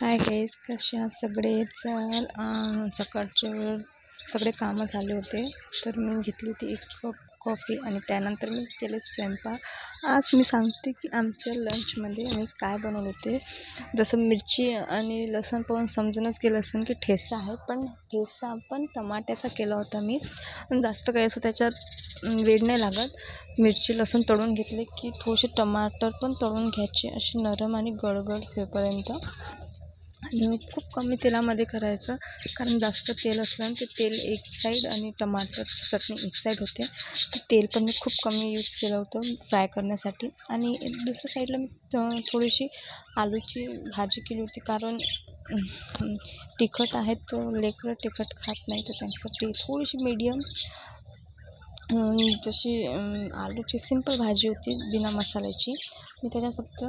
Hi guys, कसे आहात सगळे. सकाळच्या वेळ सगळे कामं झाले होते, तर मी घेतली होती एक कप कॉफी आणि त्यानंतर मी केले स्वयंपाक. आज मी सांगते की आमच्या लंचमध्ये आम्ही काय बनवलं होते. जसं मिरची आणि लसूण पाहून समजूनच गेलं असेल की ठेचा आहे, पण ठेचा पण टमाट्याचा केला होता मी. पण जास्त काही असं त्याच्यात वेळ नाही लागत. मिरची लसूण तळून घेतले की थोडेसे टमाटर पण तळून घ्यायचे, असे नरम आणि गडगड होईपर्यंत. आणि खूप कमी तेलामध्ये करायचं, कारण जास्त तेल असलं ते तेल एक साईड आणि टमाटरची चटणी एक साईड होते. ते तेल पण मी खूप कमी यूज केलं होतं फ्राय करण्यासाठी. आणि दुसऱ्या साईडला मी थोडीशी आलूची भाजी केली होती, कारण तिखट आहेत, लेकरं तिखट खात नाही, तर त्यांच्यासाठी थोडीशी मीडियम जशी आलूची सिंपल भाजी होती बिना मसाल्याची. मी त्याच्यात फक्त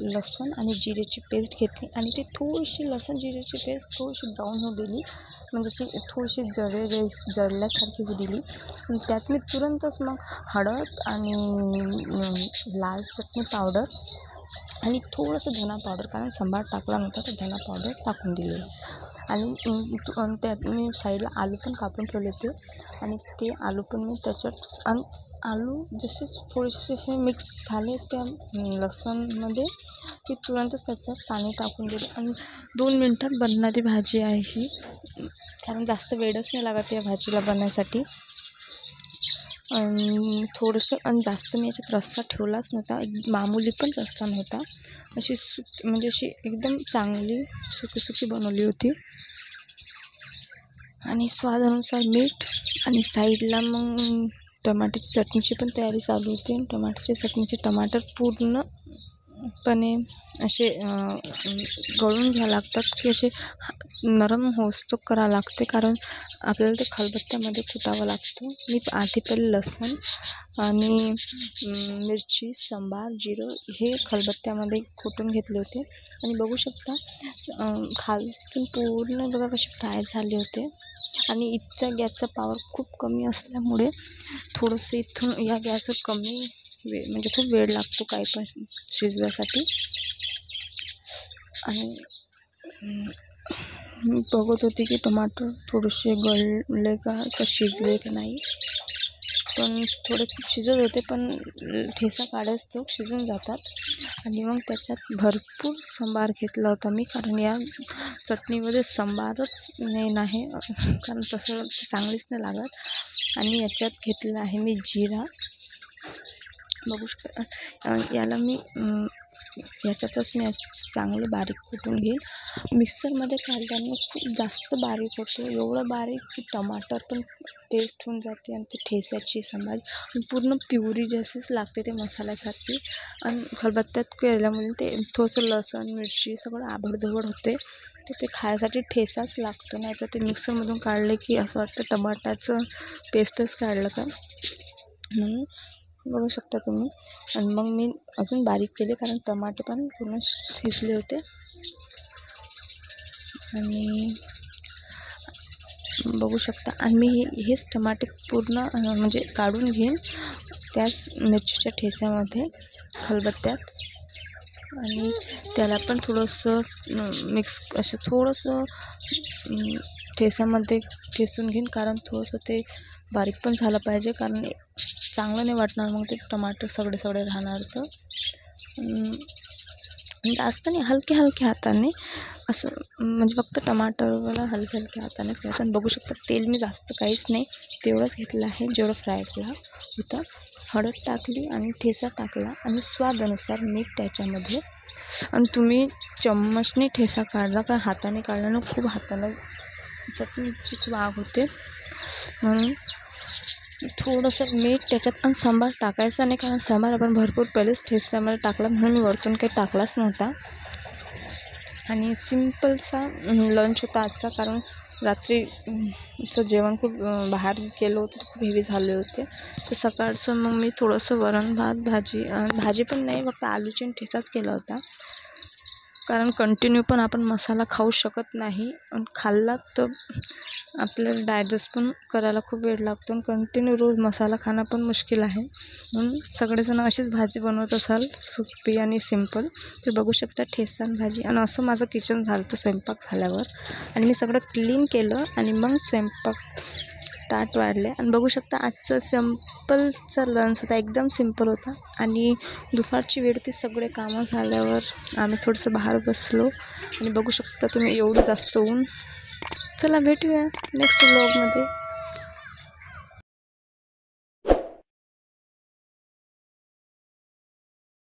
लसूण आणि जिरेची पेस्ट घेतली आणि ते थोडीशी लसूण जिरेची पेस्ट थोडीशी ब्राऊन होऊ दिली, म्हणजे अशी थोडीशी जळल्यासारखी होऊ दिली. आणि त्यात मी तुरंतच मग हळद आणि लाल चटणी पावडर आणि थोडंसं धना पावडर, कारण सांबार टाकला नव्हता तर धना पावडर टाकून दिली. आणि त्यात मी साईडला आलू पण कापून ठेवले होते, आणि ते आलू पण मी त्याच्यात आलू जसे थोडेसे असे मिक्स झाले त्या लसूणमध्ये की तुरंतच त्याच्यात पाणी टाकून दिले. आणि 2 मिनटात बनणारी भाजी आहे ही, कारण जास्त वेळच नाही लागत या भाजीला बनण्यासाठी. थोडंसं आणि जास्त मी याच्यात रस्सा ठेवलाच नव्हता, एक मामूली पण रस्सा नव्हता. अशी म्हणजे अशी एकदम चांगली सुकी बनवली होती. आणि स्वादानुसार मीठ, आणि साईडला मग टमाट्याची चटणीची पण तयारी चालू होती. टमाट्याच्या चटणीचे टमाटर पूर्णपणे असे गळून घ्यावं लागतात, की असे नरम होस्तोक करावं लागते, कारण आपल्याला ते खलबत्त्यामध्ये कुटावं लागतं. मी आधी पहिले लसूण आणि मिरची, सांबार, जिरं हे खलबत्त्यामध्ये कुटून घेतले होते. आणि बघू शकता खालून पूर्ण बघा कसे फ्राय झाले होते. आणि इथच्या गॅसचा पॉवर खूप कमी असल्यामुळे थोडंसं इथून या गॅसवर कमी म्हणजे खूप वेळ लागतो काही पण शिजवायसाठी. आणि मी बघत होती की टमाटर थोडेसे गळले का शिजले का नाही, पण थोडे खूप शिजत होते, पण ठेचा काढायच तो शिजून जातात. आणि मग त्याच्यात भरपूर सांबार घेतला होता मी, कारण या चटणीमध्ये सांबारच मेन आहे, कारण तसं चांगलीच नाही लागत. आणि याच्यात घेतलेला आहे मी जिरा, बघू शकता. याला मी याच्यातच मी चांगलं बारीक कुटून घेईन. मिक्सरमध्ये काढल्याने खूप जास्त बारीक होते, एवढं बारीक की टमाटर पण पेस्ट होऊन जाते, आणि ते ठेचाची सांबार पूर्ण प्युरी जशीच लागते ते मसाल्यासारखी. आणि खलबत्त्यात केल्यामुळे ते थोडंसं लसूण मिरची सगळं आबडधोबड होते, तर ते खायसाठी ठेचाच लागतो. नाही तर ते मिक्सरमधून काढले की असं वाटतं टमाट्याचं पेस्टच काढलं का, म्हणून बघू शकता तुम्ही. आणि मग मी अजून बारीक केले, कारण टमाटे पण पूर्ण शिजले होते. आणि बघू शकता, आणि मी हेच टमाटे पूर्ण म्हणजे काढून घेईन त्याच मिरचीच्या ठेच्यामध्ये खलबत्त्यात, आणि त्याला पण थोडंसं मिक्स असं थोडंसं ठेच्यामध्ये ठेचून घेईन, कारण थोडंसं ते बारीक पण झालं पाहिजे, कारण चांगलं नाही वाटणार मग ते टमाटर सगळे राहणार. तर जास्त नाही, हलके हाताने असं, म्हणजे फक्त टमाटरला हलके हातानेच घ्यायचं. आणि बघू शकता तेल मी जास्त काहीच नाही, तेवढंच घेतलं आहे जेवढं फ्राय केला होतं. हळद टाकली आणि ठेचा टाकला, आणि स्वादानुसार मीठ त्याच्यामध्ये. आणि तुम्ही चम्मचने ठेचा काढला, का हाताने काढल्यानं खूप हाताला चटणीची खूप आग होते, म्हणून थोडंसं मीठ त्याच्यात. आणि सांबार टाकायचा नाही, कारण सांबार आपण भरपूर पहिलेच ठेच्यामध्ये टाकला, म्हणून वरतून काही टाकलाच नव्हता. आणि सिम्पलसा लंच होता आजचा, कारण रात्रीचं जेवण खूप बाहेर गेलो होतं, खूप हेवी झाले होते. तर सकाळचं मग मी थोडंसं वरण भात भाजी पण नाही, फक्त आलूची आणि ठेचाच केला होता. कारण कंटिन्यू पण आपण मसाला खाऊ शकत नाही आणि खाल्ला तर आपल्याला डायजेस्ट पण करायला खूप वेळ लागतो आणि कंटिन्यू रोज मसाला खाणं पण मुश्किल आहे. म्हणून सगळेजण अशीच भाजी बनवत असाल सोपी आणि सिम्पल. ते बघू शकता ठेचा आणि भाजी. आणि असं माझं किचन झालं होतं स्वयंपाक झाल्यावर. आणि मी सगळं क्लीन केलं आणि मग स्वयंपाक ताट वाढले. आणि बघू शकता आजचं सिम्पलचा लंच होता, एकदम सिम्पल होता. आणि दुपारची वेळ होती, सगळे कामं झाल्यावर आम्ही थोडंसं बाहेर बसलो. आणि बघू शकता तुम्ही एवढं जास्त ऊन. चला भेटूया नेक्स्ट व्लॉगमध्ये.